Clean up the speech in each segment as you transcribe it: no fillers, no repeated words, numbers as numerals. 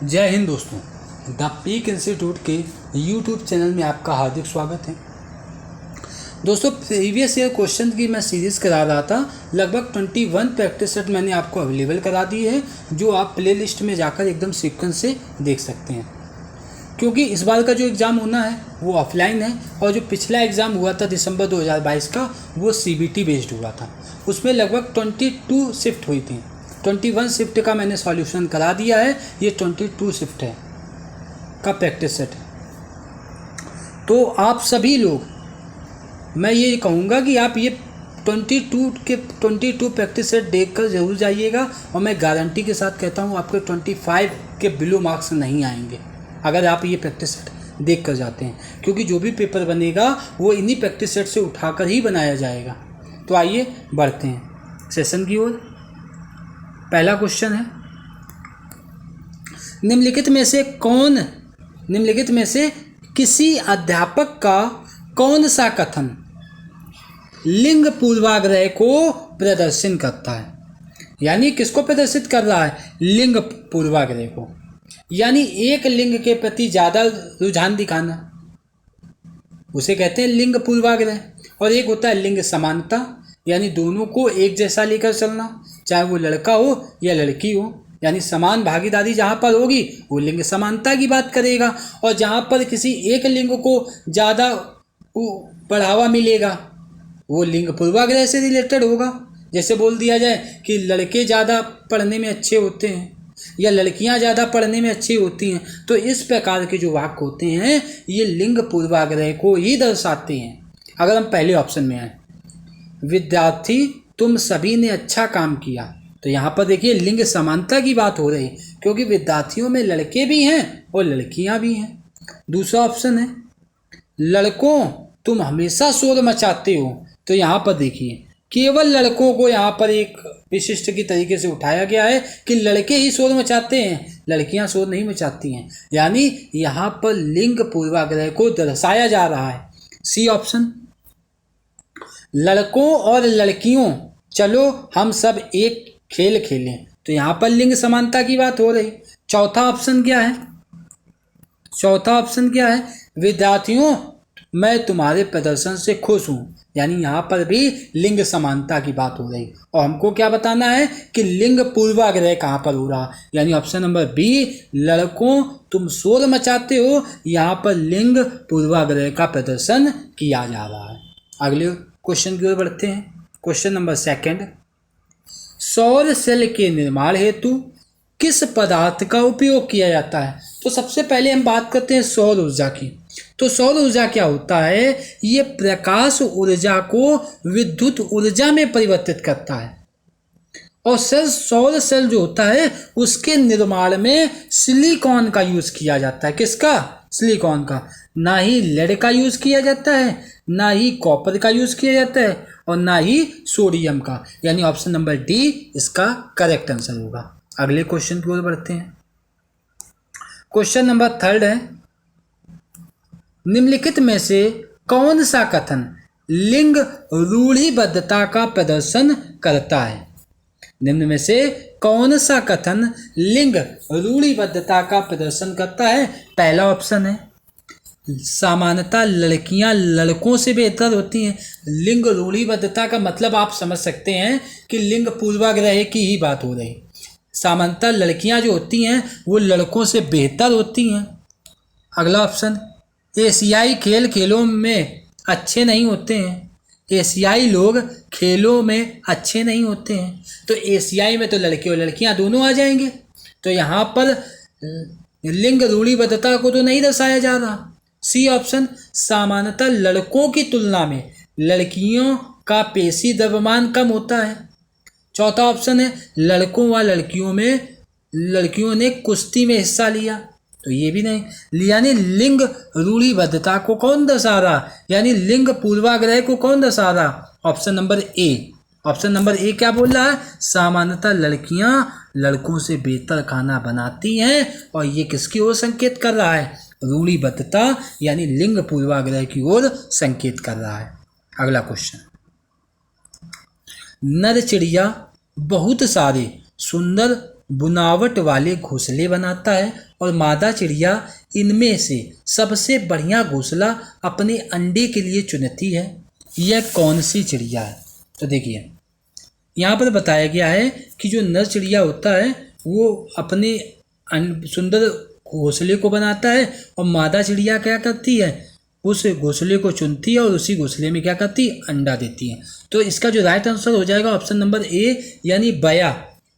जय हिंद दोस्तों, the peak institute के यूट्यूब चैनल में आपका हार्दिक स्वागत है। दोस्तों, प्रीवियस ईयर क्वेश्चन की मैं सीरीज़ करा रहा था। लगभग 21 प्रैक्टिस सेट मैंने आपको अवेलेबल करा दी है, जो आप प्ले लिस्ट में जाकर एकदम सीक्वेंस से देख सकते हैं। क्योंकि इस बार का जो एग्ज़ाम होना है वो ऑफलाइन है, और जो पिछला एग्ज़ाम हुआ था दिसंबर 2022 का, वो CBT बेस्ड हुआ था। उसमें लगभग 22 शिफ्ट हुई थी। 21 शिफ्ट का मैंने सॉल्यूशन करा दिया है। ये 22 शिफ्ट है का प्रैक्टिस सेट है। तो आप सभी लोग, मैं ये कहूँगा कि आप ये 22 प्रैक्टिस सेट देखकर ज़रूर जाइएगा। और मैं गारंटी के साथ कहता हूँ आपके 25 के बिलो मार्क्स नहीं आएंगे अगर आप ये प्रैक्टिस सेट देख कर जाते हैं, क्योंकि जो भी पेपर बनेगा वो इन्हीं प्रैक्टिस सेट से उठाकर ही बनाया जाएगा। तो आइए बढ़ते हैं सेशन की ओर। पहला क्वेश्चन है, निम्नलिखित में से किसी अध्यापक का कौन सा कथन लिंग पूर्वाग्रह को प्रदर्शन करता है? यानी किसको प्रदर्शित कर रहा है? लिंग पूर्वाग्रह को। यानी एक लिंग के प्रति ज़्यादा रुझान दिखाना, उसे कहते हैं लिंग पूर्वाग्रह। और एक होता है लिंग समानता, यानी दोनों को एक जैसा लेकर चलना, चाहे वो लड़का हो या लड़की हो। यानी समान भागीदारी जहाँ पर होगी वो लिंग समानता की बात करेगा, और जहाँ पर किसी एक लिंग को ज़्यादा बढ़ावा मिलेगा वो लिंग पूर्वाग्रह से रिलेटेड होगा। जैसे बोल दिया जाए कि लड़के ज़्यादा पढ़ने में अच्छे होते हैं या लड़कियां ज़्यादा पढ़ने में अच्छी होती हैं, तो इस प्रकार के जो वाक्य होते हैं ये लिंग पूर्वाग्रह को ही दर्शाते हैं। अगर हम पहले ऑप्शन में आए, विद्यार्थी तुम सभी ने अच्छा काम किया, तो यहाँ पर देखिए लिंग समानता की बात हो रही है, क्योंकि विद्यार्थियों में लड़के भी हैं और लड़कियां भी हैं। दूसरा ऑप्शन है, लड़कों तुम हमेशा शोर मचाते हो, तो यहाँ पर देखिए केवल लड़कों को यहाँ पर एक विशिष्ट की तरीके से उठाया गया है कि लड़के ही शोर मचाते हैं, लड़कियां शोर नहीं मचाती हैं। यानी यहाँ पर लिंग पूर्वाग्रह को दर्शाया जा रहा है। सी ऑप्शन, लड़कों और लड़कियों चलो हम सब एक खेल खेलें, तो यहाँ पर लिंग समानता की बात हो रही। चौथा ऑप्शन क्या है? विद्यार्थियों मैं तुम्हारे प्रदर्शन से खुश हूँ, यानी यहाँ पर भी लिंग समानता की बात हो रही। और हमको क्या बताना है कि लिंग पूर्वाग्रह कहाँ पर हो रहा, यानी ऑप्शन नंबर बी, लड़कों तुम शोर मचाते हो, यहाँ पर लिंग पूर्वाग्रह का प्रदर्शन किया जा रहा है। अगले क्वेश्चन की ओर बढ़ते हैं। क्वेश्चन नंबर सेकंड, सौर सेल के निर्माण हेतु किस पदार्थ का उपयोग किया जाता है? तो सबसे पहले हम बात करते हैं सौर ऊर्जा की। तो सौर ऊर्जा क्या होता है? ये प्रकाश ऊर्जा को विद्युत ऊर्जा में परिवर्तित करता है। और सौर सेल जो होता है उसके निर्माण में सिलिकॉन का यूज किया जाता है। किसका? सिलिकॉन का। ना ही लेड का यूज किया जाता है, ना ही कॉपर का यूज किया जाता है, और ना ही सोडियम का। यानी ऑप्शन नंबर डी इसका करेक्ट आंसर होगा। अगले क्वेश्चन की ओर बढ़ते हैं। क्वेश्चन नंबर थर्ड है, निम्नलिखित में से कौन सा कथन लिंग रूढ़िबद्धता का प्रदर्शन करता है? निम्न में से कौन सा कथन लिंग रूढ़िबद्धता का प्रदर्शन करता है? पहला ऑप्शन है, सामान्यतः लड़कियां लड़कों से बेहतर होती हैं। लिंग रूढ़िबद्धता का मतलब आप समझ सकते हैं कि लिंग पूर्वाग्रह की ही बात हो रही। सामान्यतः लड़कियां जो होती हैं वो लड़कों से बेहतर होती हैं। अगला ऑप्शन, एशियाई खेलों में अच्छे नहीं होते हैं। एशियाई लोग खेलों में अच्छे नहीं होते हैं, तो एशियाई में तो लड़के और लड़कियां दोनों आ जाएंगे। तो यहाँ पर लिंग रूढ़िबद्धता को तो नहीं दर्शाया जा रहा। सी ऑप्शन, सामान्यतः लड़कों की तुलना में लड़कियों का पेशी द्रव्यमान कम होता है। चौथा ऑप्शन है, लड़कों व लड़कियों ने कुश्ती में हिस्सा लिया, तो ये भी नहीं। यानी लिंग रूढ़िबद्धता को कौन दर्शा रहा, यानी लिंग पूर्वाग्रह को कौन दर्शा रहा? ऑप्शन नंबर ए क्या बोल रहा है? सामान्यतः लड़कियां लड़कों से बेहतर खाना बनाती हैं, और ये किसकी ओर संकेत कर रहा है? रूढ़िबद्धता यानी लिंग पूर्वाग्रह की ओर संकेत कर रहा है। अगला क्वेश्चन, नर चिड़िया बहुत सारे सुंदर बुनावट वाले घोंसले बनाता है और मादा चिड़िया इनमें से सबसे बढ़िया घोंसला अपने अंडे के लिए चुनती है। यह कौन सी चिड़िया है? तो देखिए यहाँ पर बताया गया है कि जो नर चिड़िया होता है वो अपने सुंदर घोंसले को बनाता है और मादा चिड़िया क्या करती है, उस घोंसले को चुनती है और उसी घोंसले में क्या करती है, अंडा देती है। तो इसका जो राइट आंसर हो जाएगा ऑप्शन नंबर ए, यानी बया,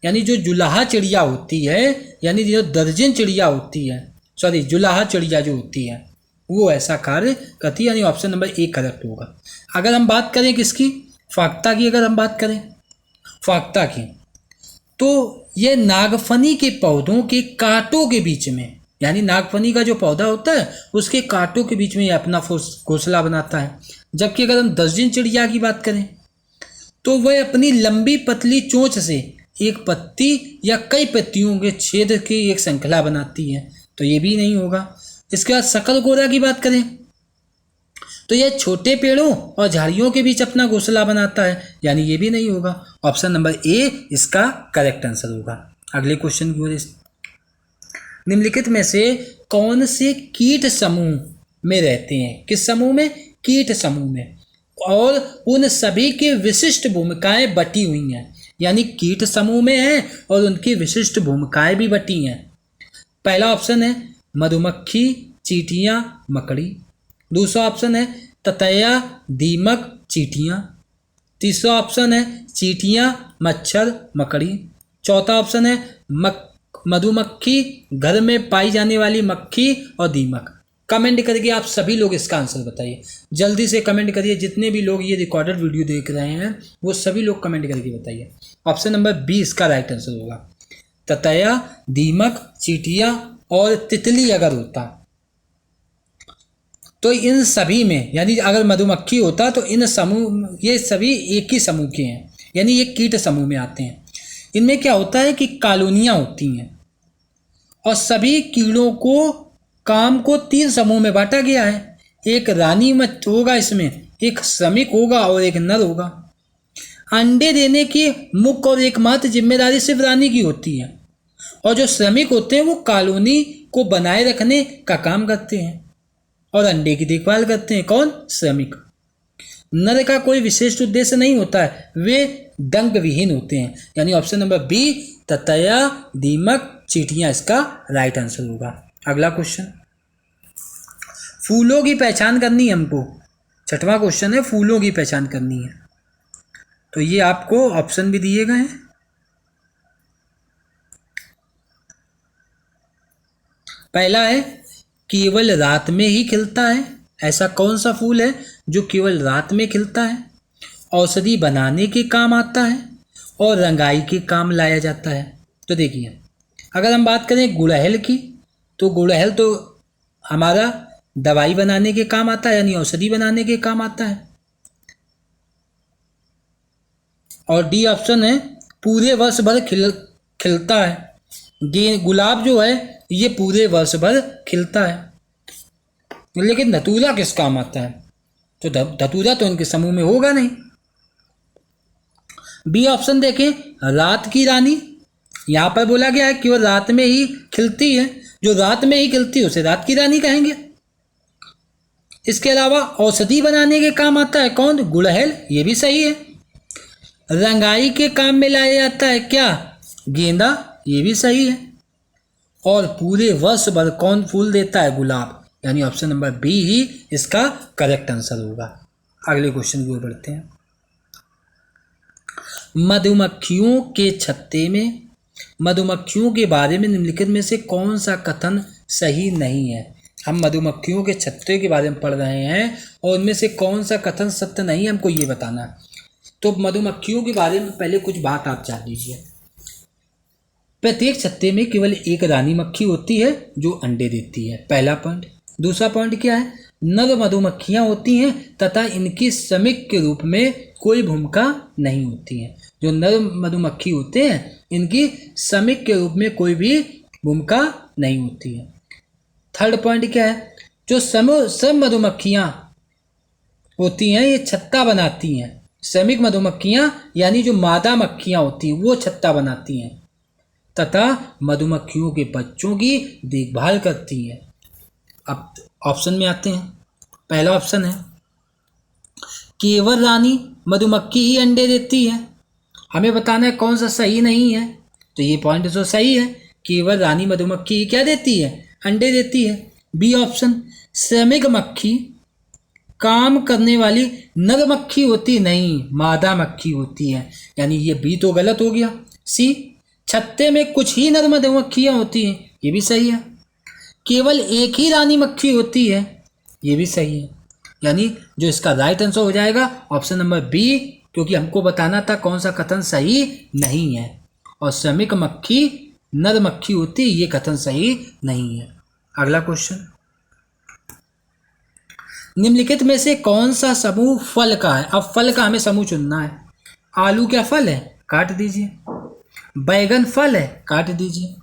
यानी जो जुलाहा चिड़िया होती है, यानी जो दर्जन चिड़िया होती है, सॉरी जुलाहा चिड़िया जो होती है वो ऐसा कार्य करती है, यानी ऑप्शन नंबर ए करेक्ट होगा। अगर हम बात करें किसकी, फाख्ता की, अगर हम बात करें फाख्ता की, तो ये नागफनी के पौधों के कांटों के बीच में, यानी नागफनी का जो पौधा होता है उसके कांटों के बीच में ये अपना घोंसला बनाता है। जबकि अगर हम दर्जन चिड़िया की बात करें तो वह अपनी लंबी पतली चोंच से एक पत्ती या कई पत्तियों के छेद की एक श्रृंखला बनाती है, तो ये भी नहीं होगा। इसके बाद शकरगोरा की बात करें तो यह छोटे पेड़ों और झाड़ियों के बीच अपना घोंसला बनाता है, यानी ये भी नहीं होगा। ऑप्शन नंबर ए इसका करेक्ट आंसर होगा। अगले क्वेश्चन की ओर, निम्नलिखित में से कौन से कीट समूह में रहते हैं? किस समूह में? कीट समूह में। और उन सभी की विशिष्ट भूमिकाएं बटी हुई हैं, यानी कीट समूह में है और उनकी विशिष्ट भूमिकाएं भी बटी हैं। पहला ऑप्शन है मधुमक्खी, चींटियां, मकड़ी। दूसरा ऑप्शन है ततैया, दीमक, चींटियां। तीसरा ऑप्शन है चींटियां, मच्छर, मकड़ी। चौथा ऑप्शन है मधुमक्खी, घर में पाई जाने वाली मक्खी और दीमक। कमेंट करके आप सभी लोग इसका आंसर बताइए, जल्दी से कमेंट करिए। जितने भी लोग ये रिकॉर्डेड वीडियो देख रहे हैं वो सभी लोग कमेंट करके बताइए। ऑप्शन नंबर बी इसका राइट आंसर होगा। ततैया, दीमक, चींटियां और तितली अगर होता तो इन सभी में, यानी अगर मधुमक्खी होता तो इन समूह, ये सभी एक ही समूह के हैं, यानी ये कीट समूह में आते हैं। इनमें क्या होता है कि कॉलोनियां होती हैं और सभी कीड़ों को काम को 3 समूह में बांटा गया है। एक रानी मच्छ होगा, इसमें एक श्रमिक होगा और एक नर होगा। अंडे देने की मुख्य और एकमात्र जिम्मेदारी सिर्फ रानी की होती है और जो श्रमिक होते हैं वो कॉलोनी को बनाए रखने का काम करते हैं और अंडे की देखभाल करते हैं। कौन? श्रमिक। नर का कोई विशेष उद्देश्य नहीं होता है, वे डंक विहीन होते हैं, यानी ऑप्शन नंबर बी ततैया, दीमक, चींटियां इसका राइट आंसर होगा। अगला क्वेश्चन, फूलों की पहचान करनी है हमको। 6वां क्वेश्चन है फूलों की पहचान करनी है, तो ये आपको ऑप्शन भी दिए गए हैं। पहला है केवल रात में ही खिलता है। ऐसा कौन सा फूल है जो केवल रात में खिलता है, औषधि बनाने के काम आता है और रंगाई के काम लाया जाता है? तो देखिए अगर हम बात करें गुड़हल की, तो गुड़हल तो हमारा दवाई बनाने के काम आता है, यानी औषधि बनाने के काम आता है। और डी ऑप्शन है पूरे वर्ष भर खिलता है। गुलाब जो है ये पूरे वर्ष भर खिलता है। लेकिन धतूरा किस काम आता है? तो धतूरा तो इनके समूह में होगा नहीं। बी ऑप्शन देखें, रात की रानी। यहां पर बोला गया है कि वो रात में ही खिलती है, जो रात में ही खिलती है उसे रात की रानी कहेंगे। इसके अलावा औषधि बनाने के काम आता है कौन? गुड़हल, ये भी सही है। रंगाई के काम में लाया जाता है क्या? गेंदा, ये भी सही है। और पूरे वर्ष भर कौन फूल देता है? गुलाब, यानी ऑप्शन नंबर बी ही इसका करेक्ट आंसर होगा। अगले क्वेश्चन की ओर बढ़ते हैं। मधुमक्खियों के छत्ते में मधुमक्खियों के बारे में निम्नलिखित में से कौन सा कथन सही नहीं है? हम मधुमक्खियों के छत्ते के बारे में पढ़ रहे हैं और उनमें से कौन सा कथन सत्य नहीं है, हमको ये बताना है। तो मधुमक्खियों के बारे में पहले कुछ बात आप जान लीजिए। प्रत्येक छत्ते में केवल एक रानी मक्खी होती है जो अंडे देती है, पहला पॉइंट। दूसरा पॉइंट क्या है? नर मधुमक्खियां होती हैं तथा इनकी श्रमिक के रूप में कोई भूमिका नहीं होती है। जो नर मधुमक्खी होते हैं इनकी श्रमिक के रूप में कोई भी भूमिका नहीं होती है। थर्ड पॉइंट क्या है? जो सब मधुमक्खियां होती हैं ये छत्ता बनाती हैं। श्रमिक मधुमक्खियां यानी जो मादा मक्खियां होती हैं वो छत्ता बनाती हैं। तथा मधुमक्खियों के बच्चों की देखभाल करती है। अब ऑप्शन में आते हैं। पहला ऑप्शन है केवल रानी मधुमक्खी ही अंडे देती है। हमें बताना है कौन सा सही नहीं है। तो ये पॉइंट तो सही है, केवल रानी मधुमक्खी ही क्या देती है, अंडे देती है। बी ऑप्शन श्रमिक मक्खी काम करने वाली नर मक्खी होती नहीं, मादा मक्खी होती है, यानी ये बी तो गलत हो गया। सी छत्ते में कुछ ही नर मधुमक्खियां होती हैं, ये भी सही है। केवल एक ही रानी मक्खी होती है, ये भी सही है। यानी जो इसका राइट आंसर हो जाएगा ऑप्शन नंबर बी, क्योंकि हमको बताना था कौन सा कथन सही नहीं है। और श्रमिक मक्खी नर मक्खी होती है, ये कथन सही नहीं है। अगला क्वेश्चन, निम्नलिखित में से कौन सा समूह फल का है। अब फल का हमें समूह चुनना है। आलू क्या फल है, काट दीजिए। बैगन फल है, काट दीजिए।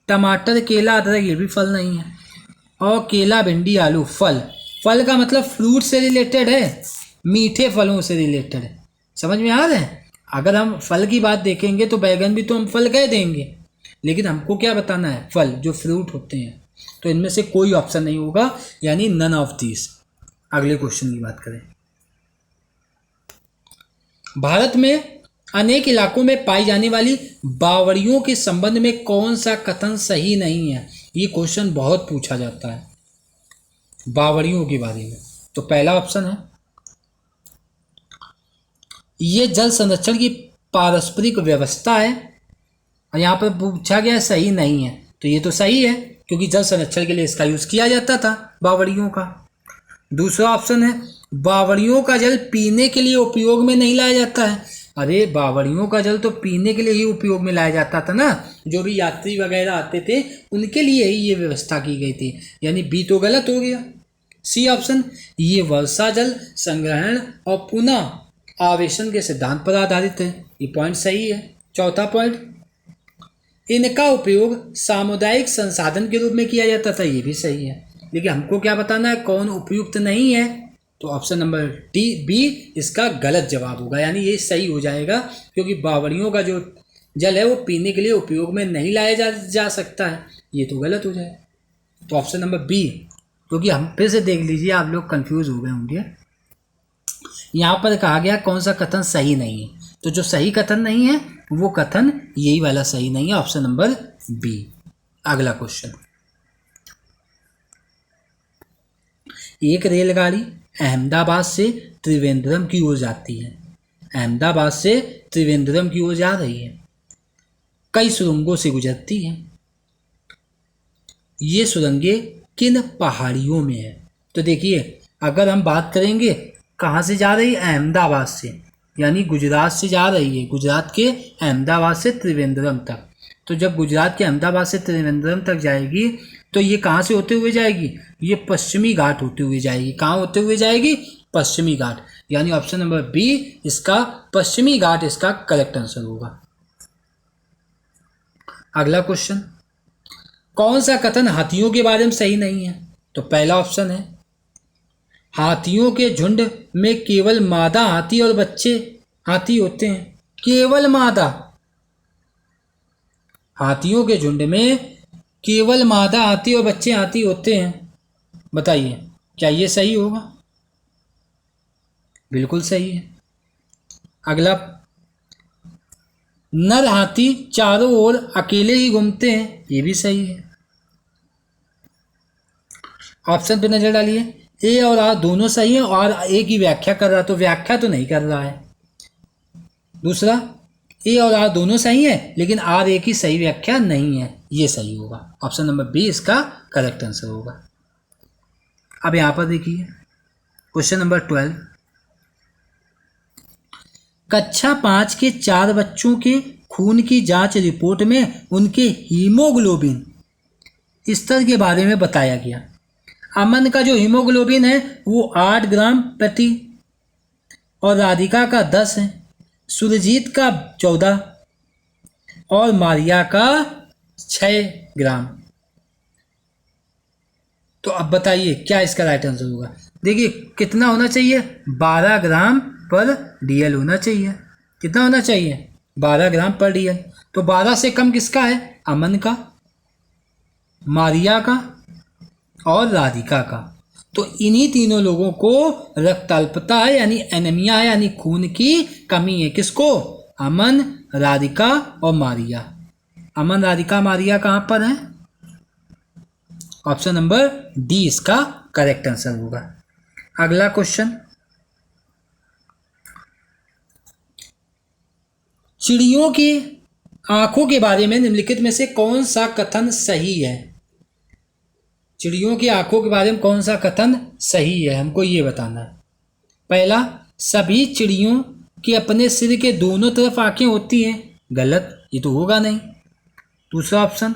टमाटर केला अदरक ये भी फल नहीं है। और केला भिंडी आलू फल, फल का मतलब फ्रूट से रिलेटेड है, मीठे फलों से रिलेटेड है। समझ में आ रहा है। अगर हम फल की बात देखेंगे तो बैगन भी तो हम फल कह देंगे, लेकिन हमको क्या बताना है, फल जो फ्रूट होते हैं। तो इनमें से कोई ऑप्शन नहीं होगा, यानी नन ऑफ दीज। अगले क्वेश्चन की बात करें, भारत में अनेक इलाकों में पाई जाने वाली बावड़ियों के संबंध में कौन सा कथन सही नहीं है। ये क्वेश्चन बहुत पूछा जाता है बावड़ियों के बारे में। तो पहला ऑप्शन है ये जल संरक्षण की पारस्परिक व्यवस्था है, और यहाँ पर पूछा गया सही नहीं है। तो ये तो सही है, क्योंकि जल संरक्षण के लिए इसका यूज किया जाता था बावड़ियों का। दूसरा ऑप्शन है बावड़ियों का जल पीने के लिए उपयोग में नहीं लाया जाता है। अरे बावड़ियों का जल तो पीने के लिए ही उपयोग में लाया जाता था ना, जो भी यात्री वगैरह आते थे उनके लिए ही ये व्यवस्था की गई थी, यानी बी तो गलत हो गया। सी ऑप्शन ये वर्षा जल संग्रहण और पुनः आवेशन के सिद्धांत पर आधारित है, ये पॉइंट सही है। चौथा पॉइंट, इनका उपयोग सामुदायिक संसाधन के रूप में किया जाता था, ये भी सही है। लेकिन हमको क्या बताना है कौन उपयुक्त नहीं है। तो ऑप्शन नंबर डी बी इसका गलत जवाब होगा, यानी ये सही हो जाएगा, क्योंकि बावड़ियों का जो जल है वो पीने के लिए उपयोग में नहीं लाया जा सकता है, ये तो गलत हो जाएगा। तो ऑप्शन नंबर बी, क्योंकि हम फिर से देख लीजिए, आप लोग कंफ्यूज हो गए होंगे। यहाँ पर कहा गया कौन सा कथन सही नहीं है, तो जो सही कथन नहीं है वो कथन यही वाला सही नहीं है, ऑप्शन नंबर बी। अगला क्वेश्चन, एक रेलगाड़ी अहमदाबाद से त्रिवेंद्रम की ओर जाती है। अहमदाबाद से त्रिवेंद्रम की ओर जा रही है, कई सुरंगों से गुजरती है। ये सुरंगें किन पहाड़ियों में है। तो देखिए, अगर हम बात करेंगे कहाँ से जा रही है, अहमदाबाद से, यानी गुजरात से जा रही है, गुजरात के अहमदाबाद से त्रिवेंद्रम तक। तो जब गुजरात के अहमदाबाद से त्रिवेंद्रम तक जाएगी तो ये कहाँ से होते हुए जाएगी, ये पश्चिमी घाट होते हुए जाएगी। कहाँ होते हुए जाएगी, पश्चिमी घाट, यानी ऑप्शन नंबर बी इसका पश्चिमी घाट इसका करेक्ट आंसर होगा। अगला क्वेश्चन, कौन सा कथन हाथियों के बारे में सही नहीं है। तो पहला ऑप्शन है हाथियों के झुंड में केवल मादा हाथी और बच्चे हाथी होते हैं। केवल मादा, हाथियों के झुंड में केवल मादा हाथी और बच्चे हाथी होते हैं। बताइए क्या ये सही होगा। बिल्कुल सही है। अगला, नर हाथी चारों ओर अकेले ही घूमते हैं, ये भी सही है। ऑप्शन पे नजर डालिए, ए और आर दोनों सही है, और ए की व्याख्या कर रहा, तो व्याख्या तो नहीं कर रहा है। दूसरा, ए और आर दोनों सही है, लेकिन आर ए की सही व्याख्या नहीं है, ये सही होगा। ऑप्शन नंबर बी इसका करेक्ट आंसर होगा। अब यहां पर देखिए क्वेश्चन नंबर 12, कक्षा 5 के 4 बच्चों के खून की जांच रिपोर्ट में उनके हीमोग्लोबिन स्तर के बारे में बताया गया। अमन का जो हीमोग्लोबिन है वो 8 ग्राम प्रति, और राधिका का 10 है, सुरजीत का 14 और मारिया का 6 ग्राम। तो अब बताइए क्या इसका राइट आंसर होगा। देखिए कितना होना चाहिए, 12 ग्राम पर डीएल होना चाहिए। कितना होना चाहिए, 12 ग्राम पर DL। तो 12 से कम किसका है? अमन का, मारिया का और राधिका का। तो इन्हीं तीनों लोगों को रक्ताल्पता है यानी एनीमिया है, यानी खून की कमी है। किसको? अमन, राधिका और मारिया। अमन, राधिका, मारिया कहाँ पर है? ऑप्शन नंबर डी इसका करेक्ट आंसर होगा। अगला क्वेश्चन, चिड़ियों की आंखों के बारे में निम्नलिखित में से कौन सा कथन सही है? चिड़ियों की आंखों के बारे में कौन सा कथन सही है, हमको ये बताना है। पहला, सभी चिड़ियों की अपने सिर के दोनों तरफ आंखें होती हैं। गलत, ये तो होगा नहीं। दूसरा ऑप्शन,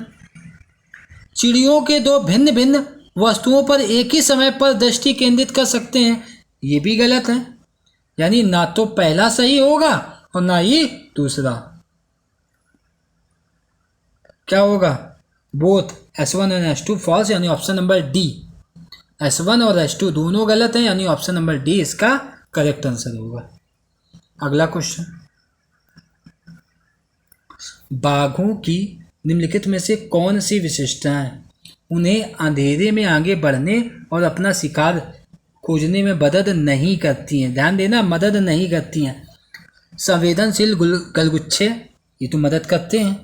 चिड़ियों के दो भिन्न भिन्न वस्तुओं पर एक ही समय पर दृष्टि केंद्रित कर सकते हैं। ये भी गलत है, यानी ना तो पहला सही होगा और ना ही दूसरा। क्या होगा? बोथ S1 और S2 फॉल्स, यानी ऑप्शन नंबर डी। S1 और S2 दोनों गलत हैं, यानी ऑप्शन नंबर डी इसका करेक्ट आंसर होगा। अगला क्वेश्चन, बाघों की निम्नलिखित में से कौन सी विशेषताएं उन्हें अंधेरे में आगे बढ़ने और अपना शिकार खोजने में मदद नहीं करती हैं? ध्यान देना, मदद नहीं करती हैं। संवेदनशील गलगुच्छे, ये तो मदद करते हैं।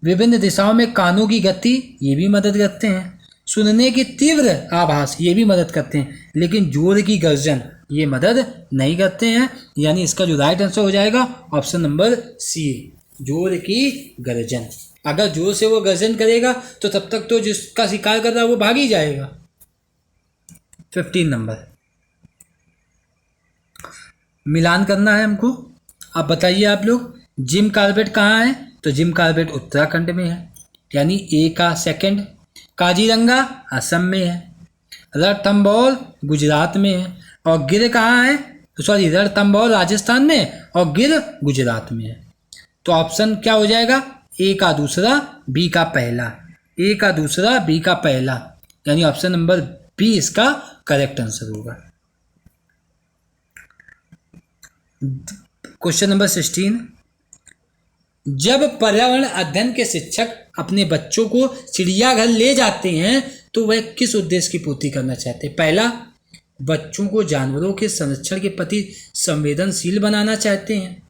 विभिन्न दिशाओं में कानों की गति, ये भी मदद करते हैं। सुनने की तीव्र आभास, ये भी मदद करते हैं। लेकिन जोर की गर्जन, ये मदद नहीं करते हैं, यानी इसका जो राइट आंसर हो जाएगा ऑप्शन नंबर सी, जोर की गर्जन। अगर जोर से वो गर्जन करेगा तो तब तक तो जिसका शिकार कर रहा है वो भाग ही जाएगा। 15 नंबर, मिलान करना है हमको। अब बताइए आप लोग, जिम कार्बेट कहाँ है? तो जिम कार्बेट उत्तराखंड में है, यानी ए का सेकंड। काजीरंगा असम में है, रणथंभौर गुजरात में है, और गिर कहाँ है? सॉरी, रणथंभौर राजस्थान में और गिर गुजरात में है। तो ऑप्शन क्या हो जाएगा? ए का दूसरा, बी का पहला। ए का दूसरा, बी का पहला, यानी ऑप्शन नंबर बी इसका करेक्ट आंसर होगा। क्वेश्चन नंबर 16, जब पर्यावरण अध्ययन के शिक्षक अपने बच्चों को चिड़ियाघर ले जाते हैं तो वह किस उद्देश्य की पूर्ति करना चाहते हैं? पहला, बच्चों को जानवरों के संरक्षण के प्रति संवेदनशील बनाना चाहते हैं।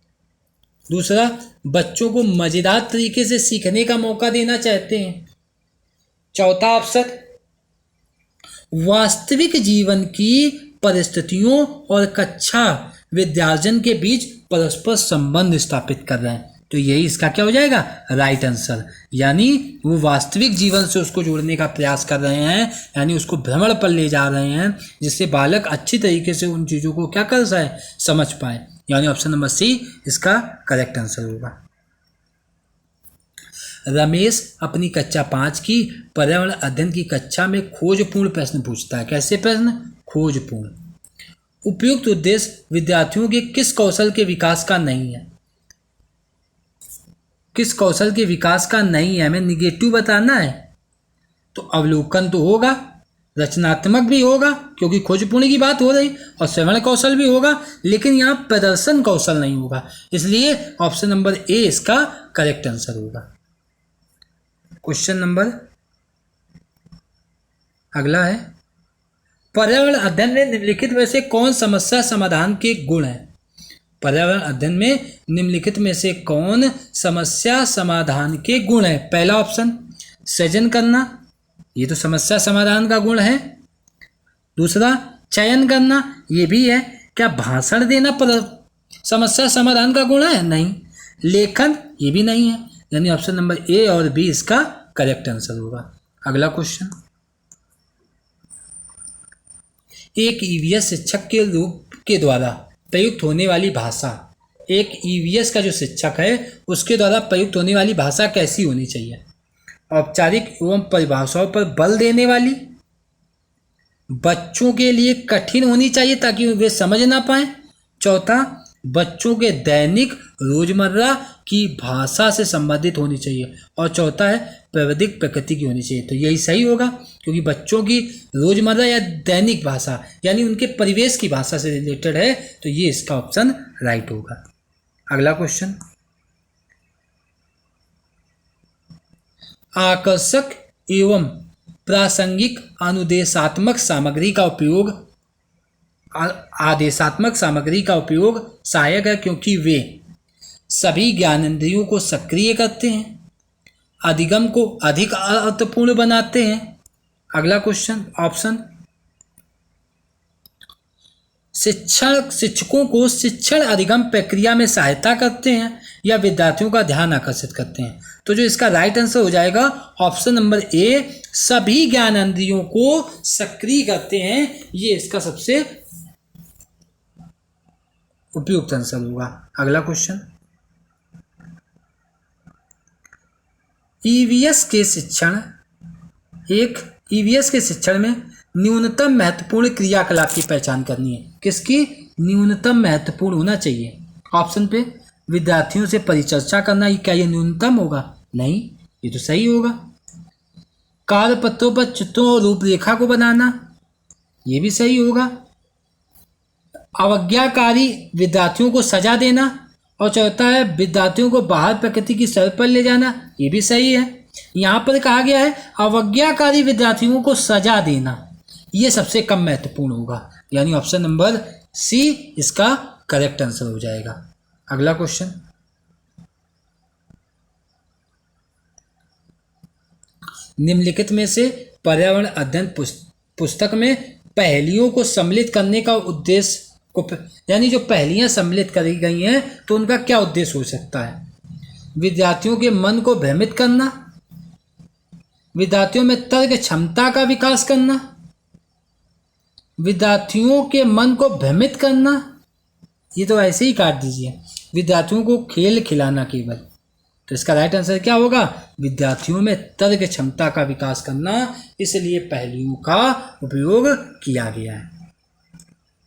दूसरा, बच्चों को मजेदार तरीके से सीखने का मौका देना चाहते हैं। चौथा ऑप्शन, वास्तविक जीवन की परिस्थितियों और कक्षा विद्यार्जन के बीच परस्पर संबंध स्थापित कर रहे हैं। तो यही इसका क्या हो जाएगा? राइट आंसर, यानी वो वास्तविक जीवन से उसको जोड़ने का प्रयास कर रहे हैं, यानी उसको भ्रमण पर ले जा रहे हैं, जिससे बालक अच्छी तरीके से उन चीज़ों को क्या कर पाए, समझ पाए, यानी ऑप्शन नंबर सी इसका करेक्ट आंसर होगा। रमेश अपनी कक्षा 5 की पर्यावरण अध्ययन की कक्षा में खोजपूर्ण प्रश्न पूछता है। कैसे प्रश्न? खोजपूर्ण। उपयुक्त उद्देश्य विद्यार्थियों के किस कौशल के विकास का नहीं है? किस कौशल के विकास का नहीं है, हमें निगेटिव बताना है। तो अवलोकन तो होगा, रचनात्मक भी होगा क्योंकि खोजपूर्ण की बात हो रही, और श्रवण कौशल भी होगा, लेकिन यहाँ प्रदर्शन कौशल नहीं होगा, इसलिए ऑप्शन नंबर ए इसका करेक्ट आंसर होगा। क्वेश्चन नंबर अगला है, पर्यावरण अध्ययन में निम्नलिखित में से कौन समस्या समाधान के गुण है? पर्यावरण अध्ययन में निम्नलिखित में से कौन समस्या समाधान के गुण है? पहला ऑप्शन, सृजन करना, ये तो समस्या समाधान का गुण है। दूसरा, चयन करना, ये भी है। क्या भाषण देना पर समस्या समाधान का गुण है? नहीं। लेखन, ये भी नहीं है, यानी ऑप्शन नंबर ए और बी इसका करेक्ट आंसर होगा। अगला क्वेश्चन, एक ईवीएस शिक्षक के रूप के द्वारा प्रयुक्त होने वाली भाषा, एक ईवीएस का जो शिक्षक है उसके द्वारा प्रयुक्त होने वाली भाषा कैसी होनी चाहिए? औपचारिक एवं परिभाषाओं पर बल देने वाली, बच्चों के लिए कठिन होनी चाहिए ताकि वे समझ ना पाए। चौथा, बच्चों के दैनिक रोजमर्रा की भाषा से संबंधित होनी चाहिए, और चौथा है प्राविधिक प्रकृति की होनी चाहिए। तो यही सही होगा, क्योंकि बच्चों की रोजमर्रा या दैनिक भाषा यानी उनके परिवेश की भाषा से रिलेटेड है, तो ये इसका ऑप्शन राइट होगा। अगला क्वेश्चन, आकर्षक एवं प्रासंगिक अनुदेशात्मक सामग्री का उपयोग आदेशात्मक सामग्री का उपयोग सहायक है क्योंकि वे सभी ज्ञानेंद्रियों को सक्रिय करते हैं, अधिगम को अधिक अर्थपूर्ण बनाते हैं। अगला क्वेश्चन, ऑप्शन, शिक्षकों को शिक्षण अधिगम प्रक्रिया में सहायता करते हैं या विद्यार्थियों का ध्यान आकर्षित करते हैं। तो जो इसका राइट आंसर हो जाएगा ऑप्शन नंबर ए, सभी ज्ञानेंद्रियों को सक्रिय करते हैं, ये इसका सबसे उपयुक्त आंसर होगा। अगला क्वेश्चन, ईवीएस के शिक्षण में न्यूनतम महत्वपूर्ण क्रियाकलाप की पहचान करनी है। किसकी? न्यूनतम महत्वपूर्ण होना चाहिए। ऑप्शन पे विद्यार्थियों से परिचर्चा करना, क्या ये न्यूनतम होगा? नहीं, ये तो सही होगा। कार्यपत्रों पर चित्रों और रूपरेखा को बनाना, ये भी सही होगा। अवज्ञाकारी विद्यार्थियों को सजा देना, और चौथा है विद्यार्थियों को बाहर प्रकृति की सैर पर ले जाना, ये भी सही है। यहाँ पर कहा गया है अवज्ञाकारी विद्यार्थियों को सजा देना, ये सबसे कम महत्वपूर्ण होगा, यानी ऑप्शन नंबर सी इसका करेक्ट आंसर हो जाएगा। अगला क्वेश्चन, निम्नलिखित में से पर्यावरण अध्ययन पुस्तक में पहेलियों को सम्मिलित करने का उद्देश्य को, यानी जो पहेलियां सम्मिलित करी गई हैं तो उनका क्या उद्देश्य हो सकता है? विद्यार्थियों के मन को भ्रमित करना, विद्यार्थियों में तर्क क्षमता का विकास करना, विद्यार्थियों के मन को भ्रमित करना, ये तो ऐसे ही काट दीजिए, विद्यार्थियों को खेल खिलाना केवल। तो इसका राइट आंसर क्या होगा? विद्यार्थियों में तर्क क्षमता का विकास करना, इसलिए पहेलियों का उपयोग किया गया है।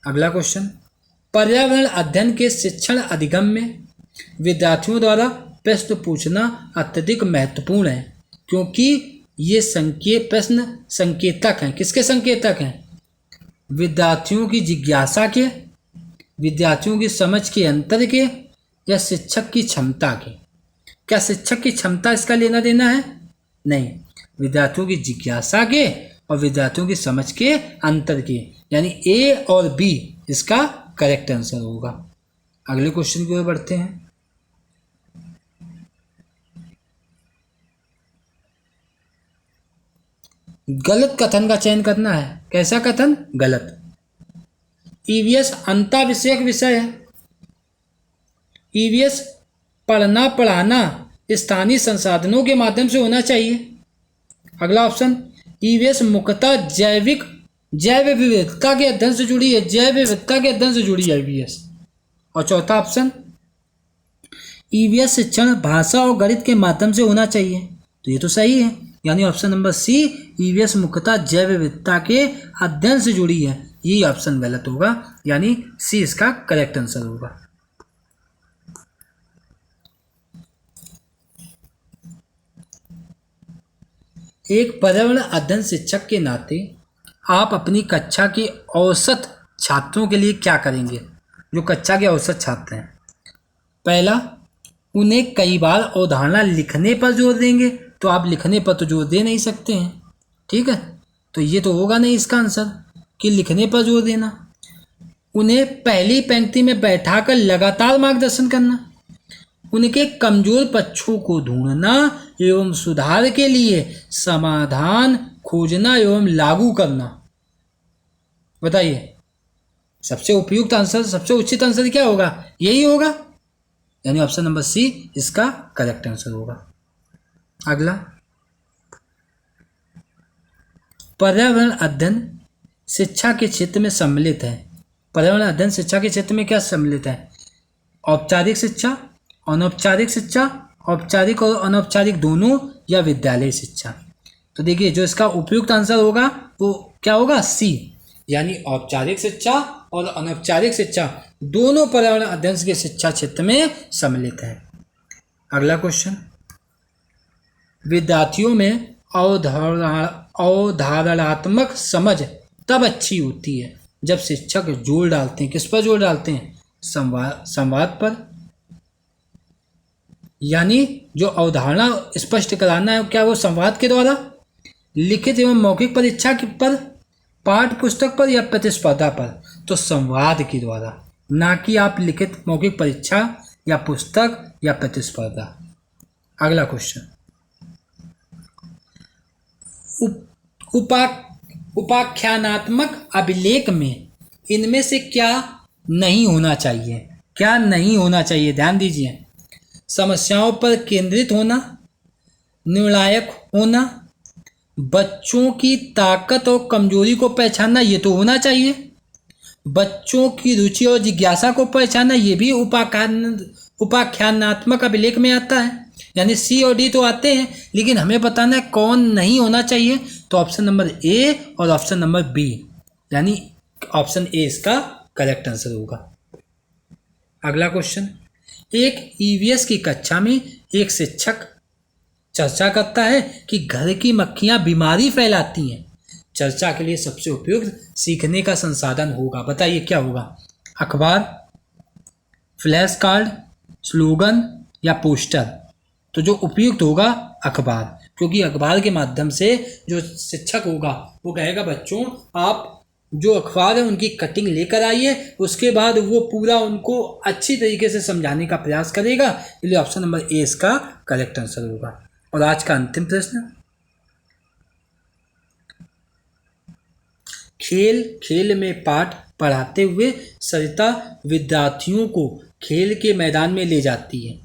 अगला क्वेश्चन, पर्यावरण अध्ययन के शिक्षण अधिगम में विद्यार्थियों द्वारा प्रश्न पूछना अत्यधिक महत्वपूर्ण है क्योंकि ये प्रश्न संकेतक हैं। किसके संकेतक हैं? विद्यार्थियों की जिज्ञासा के, विद्यार्थियों की समझ के अंतर के, या शिक्षक की क्षमता के। क्या शिक्षक की क्षमता इसका लेना देना है? नहीं, विद्यार्थियों की जिज्ञासा के और विद्यार्थियों की समझ के अंतर के, यानी ए और बी इसका करेक्ट आंसर होगा। अगले क्वेश्चन की ओर बढ़ते हैं। गलत कथन का चयन करना है। कैसा कथन? गलत। ईवीएस अंतर विषयक विषय है। ईवीएस पढ़ना पढ़ाना स्थानीय संसाधनों के माध्यम से होना चाहिए। अगला ऑप्शन, ईवीएस मुख्यतः जैव विविधता के अध्ययन से जुड़ी है, जैव विविधता के अध्ययन से जुड़ी है ईवीएस। और चौथा ऑप्शन, ईवीएस शिक्षण भाषा और गणित के माध्यम से होना चाहिए। तो ये तो सही है, यानी ऑप्शन नंबर सी, ईवीएस मुख्यतः जैव विविधता के अध्ययन से जुड़ी है, ये ऑप्शन गलत होगा, यानी सी इसका करेक्ट आंसर होगा। एक पर्यावरण अध्ययन शिक्षक के नाते आप अपनी कक्षा के औसत छात्रों के लिए क्या करेंगे? जो कक्षा के औसत छात्र हैं, पहला, उन्हें कई बार अवधारणा लिखने पर जोर देंगे। तो आप लिखने पर तो जोर दे नहीं सकते हैं, ठीक है, तो ये तो होगा नहीं इसका आंसर कि लिखने पर जोर देना। उन्हें पहली पंक्ति में बैठाकर लगातार मार्गदर्शन करना, उनके कमजोर पक्षों को ढूंढना एवं सुधार के लिए समाधान खोजना एवं लागू करना। बताइए सबसे उपयुक्त आंसर, सबसे उचित आंसर क्या होगा? यही होगा, यानी ऑप्शन नंबर सी इसका करेक्ट आंसर होगा। अगला, पर्यावरण अध्ययन शिक्षा के क्षेत्र में सम्मिलित है। पर्यावरण अध्ययन शिक्षा के क्षेत्र में क्या सम्मिलित है? औपचारिक शिक्षा, अनौपचारिक शिक्षा, औपचारिक और अनौपचारिक दोनों, या विद्यालय शिक्षा। तो देखिए जो इसका उपयुक्त आंसर होगा वो क्या होगा? सी, यानी औपचारिक शिक्षा और अनौपचारिक शिक्षा दोनों पर्यावरण अध्ययन के शिक्षा क्षेत्र में सम्मिलित है। अगला क्वेश्चन, विद्यार्थियों में अवधारणात्मक समझ तब अच्छी होती है जब शिक्षक जोर डालते हैं। किस पर जोर डालते हैं? संवाद पर, यानी जो अवधारणा स्पष्ट कराना है क्या वो संवाद के द्वारा, लिखित एवं मौखिक परीक्षा पर, पाठ पुस्तक पर या प्रतिस्पर्धा पर, तो संवाद के द्वारा, ना कि आप लिखित मौखिक परीक्षा या पुस्तक या प्रतिस्पर्धा। अगला क्वेश्चन, उपाख्यानात्मक अभिलेख में इनमें से क्या नहीं होना चाहिए? क्या नहीं होना चाहिए? ध्यान दीजिए। समस्याओं पर केंद्रित होना, निर्णायक होना, बच्चों की ताकत और कमजोरी को पहचानना, ये तो होना चाहिए। बच्चों की रुचि और जिज्ञासा को पहचानना, ये भी उपाख्यानात्मक अभिलेख में आता है। यानी सी और डी तो आते हैं, लेकिन हमें बताना है कौन नहीं होना चाहिए। तो ऑप्शन नंबर ए और ऑप्शन नंबर बी, यानी ऑप्शन ए इसका करेक्ट आंसर होगा। अगला क्वेश्चन, एक ईवीएस की कक्षा में एक शिक्षक चर्चा करता है कि घर की मक्खियां बीमारी फैलाती हैं। चर्चा के लिए सबसे उपयुक्त सीखने का संसाधन होगा, बताइए क्या होगा? अखबार, फ्लैश कार्ड, स्लोगन या पोस्टर? तो जो उपयुक्त होगा अखबार, क्योंकि अखबार के माध्यम से जो शिक्षक होगा वो कहेगा बच्चों आप जो अखबार है उनकी कटिंग लेकर आइए, उसके बाद वो पूरा उनको अच्छी तरीके से समझाने का प्रयास करेगा। इसलिए ऑप्शन नंबर ए इसका करेक्ट आंसर होगा। और आज का अंतिम प्रश्न, खेल में पाठ पढ़ाते हुए सरिता विद्यार्थियों को खेल के मैदान में ले जाती है।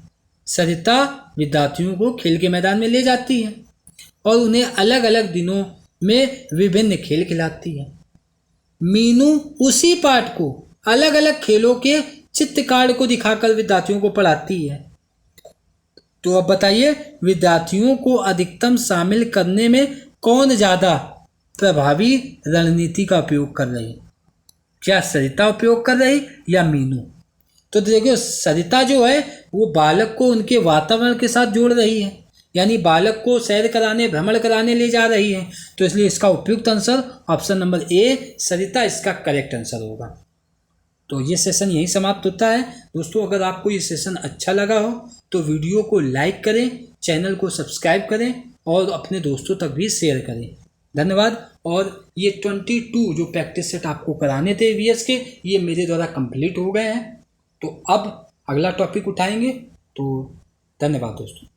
सरिता विद्यार्थियों को खेल के मैदान में ले जाती है और उन्हें अलग अलग दिनों में विभिन्न खेल खिलाती है। मीनू उसी पाठ को अलग अलग खेलों के चित्र कार्ड को दिखाकर विद्यार्थियों को पढ़ाती है। तो अब बताइए विद्यार्थियों को अधिकतम शामिल करने में कौन ज़्यादा प्रभावी रणनीति का उपयोग कर रही है? क्या सरिता उपयोग कर रही या मीनू? तो देखिए सरिता जो है वो बालक को उनके वातावरण के साथ जोड़ रही है, यानी बालक को सैर कराने, भ्रमण कराने ले जा रही है। तो इसलिए इसका उपयुक्त आंसर ऑप्शन नंबर ए सरिता इसका करेक्ट आंसर होगा। तो ये सेशन यहीं समाप्त होता है। दोस्तों अगर आपको ये सेशन अच्छा लगा हो तो वीडियो को लाइक करें, चैनल को सब्सक्राइब करें और अपने दोस्तों तक भी शेयर करें। धन्यवाद। और ये 22 जो प्रैक्टिस सेट आपको कराने थे वीएस के, ये मेरे द्वारा कंप्लीट हो गए हैं। तो अब अगला टॉपिक उठाएंगे। तो धन्यवाद दोस्तों।